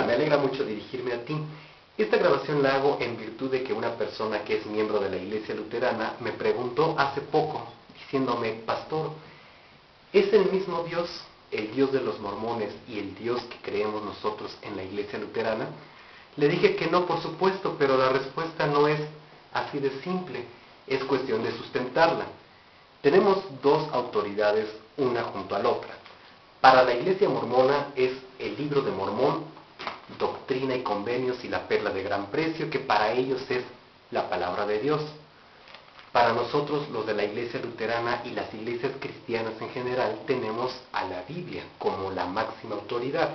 me alegra mucho dirigirme a ti. Esta grabación la hago en virtud de que una persona que es miembro de la Iglesia Luterana me preguntó hace poco, diciéndome: pastor, ¿es el mismo Dios, el Dios de los mormones y el Dios que creemos nosotros en la Iglesia Luterana? Le dije que no, por supuesto, pero la respuesta no es así de simple, es cuestión de sustentarla. Tenemos dos autoridades, una junto a la otra. Para la Iglesia mormona es el Libro de Mormón, Doctrina y Convenios y la Perla de Gran Precio, que para ellos es la palabra de Dios. Para nosotros, los de la Iglesia Luterana y las iglesias cristianas en general, tenemos a la Biblia como la máxima autoridad.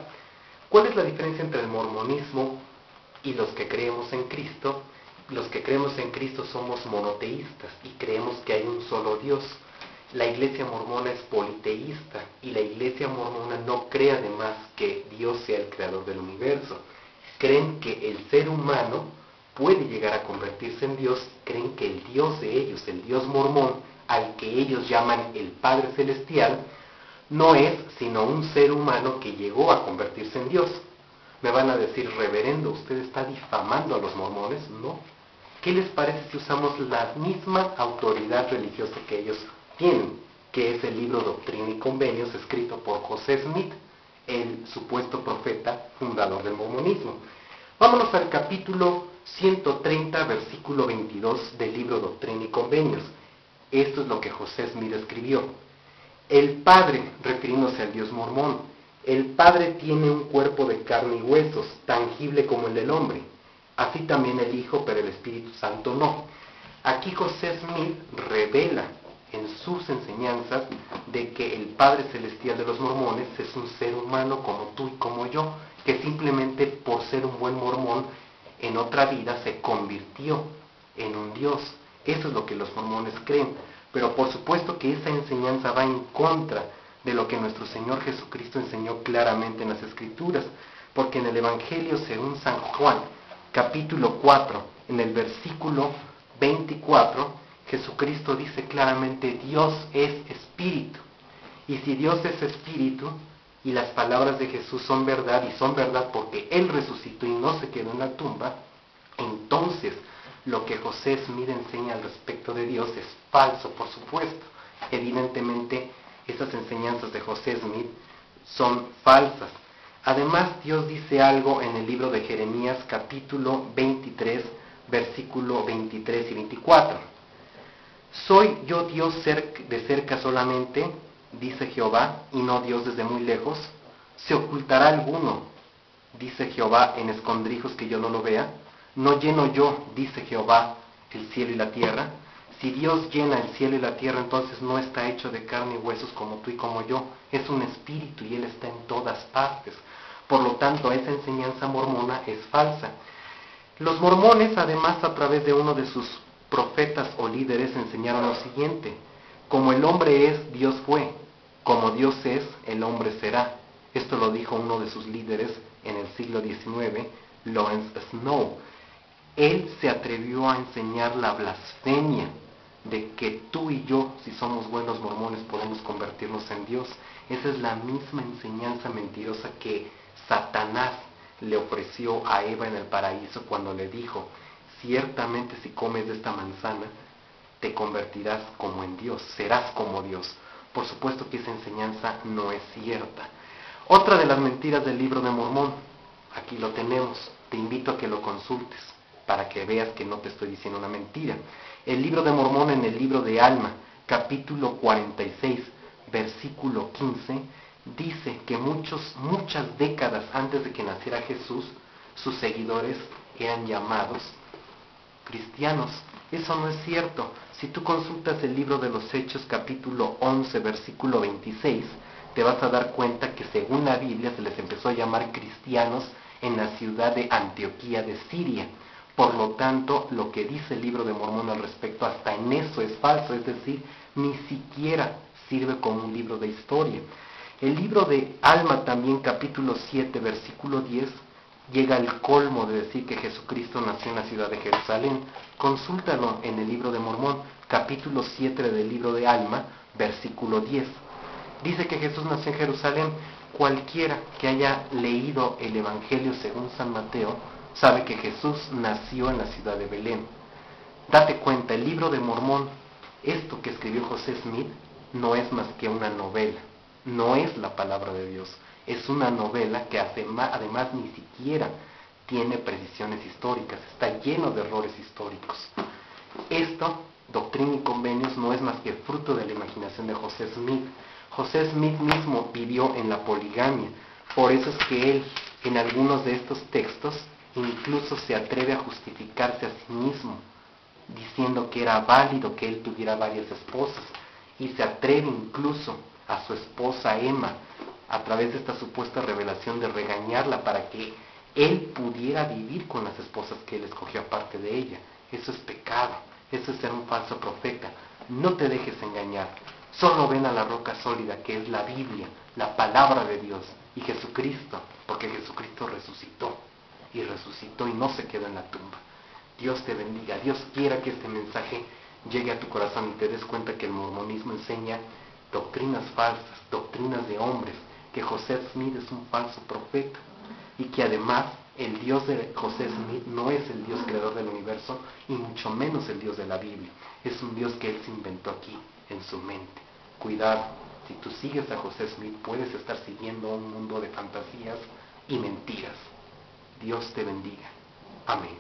¿Cuál es la diferencia entre el mormonismo y los que creemos en Cristo? Los que creemos en Cristo somos monoteístas y creemos que hay un solo Dios. La Iglesia mormona es politeísta y la Iglesia mormona no cree además que Dios sea el creador del universo. Creen que el ser humano puede llegar a convertirse en Dios, creen que el Dios de ellos, el Dios mormón, al que ellos llaman el Padre Celestial, no es sino un ser humano que llegó a convertirse en Dios. Me van a decir: reverendo, ¿usted está difamando a los mormones? No. ¿Qué les parece si usamos la misma autoridad religiosa que ellos tienen, que es el libro Doctrina y Convenios, escrito por José Smith, el supuesto profeta fundador del mormonismo? Vámonos al capítulo 130, versículo 22 del libro Doctrina y Convenios. Esto es lo que José Smith escribió. El Padre, refiriéndose al Dios mormón, el Padre tiene un cuerpo de carne y huesos, tangible como el del hombre. Así también el Hijo, pero el Espíritu Santo no. Aquí José Smith revela en sus enseñanzas de que el Padre Celestial de los mormones es un ser humano como tú y como yo, que simplemente por ser un buen mormón en otra vida se convirtió en un Dios. Eso es lo que los mormones creen. Pero por supuesto que esa enseñanza va en contra de lo que nuestro Señor Jesucristo enseñó claramente en las Escrituras, porque en el Evangelio según San Juan, capítulo 4, en el versículo 24, Jesucristo dice claramente: Dios es espíritu. Y si Dios es espíritu, y las palabras de Jesús son verdad, y son verdad porque Él resucitó y no se quedó en la tumba, entonces lo que José Smith enseña al respecto de Dios es falso, por supuesto. Evidentemente, esas enseñanzas de José Smith son falsas. Además, Dios dice algo en el libro de Jeremías, capítulo 23, versículo 23 y 24. ¿Soy yo Dios de cerca solamente, dice Jehová, y no Dios desde muy lejos? ¿Se ocultará alguno, dice Jehová, en escondrijos que yo no lo vea? ¿No lleno yo, dice Jehová, el cielo y la tierra? Si Dios llena el cielo y la tierra, entonces no está hecho de carne y huesos como tú y como yo. Es un espíritu y Él está en todas partes. Por lo tanto, esa enseñanza mormona es falsa. Los mormones, además, a través de uno de sus profetas o líderes, enseñaron lo siguiente: como el hombre es, Dios fue; como Dios es, el hombre será. Esto lo dijo uno de sus líderes en el siglo XIX, Lawrence Snow. Él se atrevió a enseñar la blasfemia de que tú y yo, si somos buenos mormones, podemos convertirnos en Dios. Esa es la misma enseñanza mentirosa que Satanás le ofreció a Eva en el paraíso cuando le dijo: ciertamente si comes de esta manzana, te convertirás como en Dios, serás como Dios. Por supuesto que esa enseñanza no es cierta. Otra de las mentiras del libro de Mormón, aquí lo tenemos, te invito a que lo consultes para que veas que no te estoy diciendo una mentira. El libro de Mormón, en el libro de Alma, capítulo 46, versículo 15, dice que muchas décadas antes de que naciera Jesús, sus seguidores eran llamados cristianos. Eso no es cierto. Si tú consultas el libro de los Hechos, capítulo 11, versículo 26, te vas a dar cuenta que según la Biblia se les empezó a llamar cristianos en la ciudad de Antioquía de Siria. Por lo tanto, lo que dice el libro de Mormón al respecto, hasta en eso es falso, es decir, ni siquiera sirve como un libro de historia. El libro de Alma también, capítulo 7, versículo 10, llega al colmo de decir que Jesucristo nació en la ciudad de Jerusalén. Consúltalo en el libro de Mormón, capítulo 7 del libro de Alma, versículo 10. Dice que Jesús nació en Jerusalén, Cualquiera que haya leído el Evangelio según San Mateo sabe que Jesús nació en la ciudad de Belén. Date cuenta, el Libro de Mormón, esto que escribió José Smith, no es más que una novela, no es la palabra de Dios, es una novela que además ni siquiera tiene precisiones históricas, está lleno de errores históricos. Esto, Doctrina y Convenios, no es más que fruto de la imaginación de José Smith. José Smith mismo vivió en la poligamia, por eso es que él, en algunos de estos textos, incluso se atreve a justificarse a sí mismo, diciendo que era válido que él tuviera varias esposas, y se atreve incluso a su esposa Emma, a través de esta supuesta revelación, de regañarla para que él pudiera vivir con las esposas que él escogió aparte de ella. Eso es pecado, eso es ser un falso profeta. No te dejes engañar, solo ven a la roca sólida que es la Biblia, la palabra de Dios, y Jesucristo, porque Jesucristo resucitó y no se quedó en la tumba. Dios te bendiga, Dios quiera que este mensaje llegue a tu corazón y te des cuenta que el mormonismo enseña doctrinas falsas, doctrinas de hombres, que José Smith es un falso profeta, y que además el Dios de José Smith no es el Dios creador del universo, y mucho menos el Dios de la Biblia. Es un Dios que él se inventó aquí, en su mente. Cuidado, si tú sigues a José Smith puedes estar siguiendo un mundo de fantasías y mentiras. Dios te bendiga. Amén.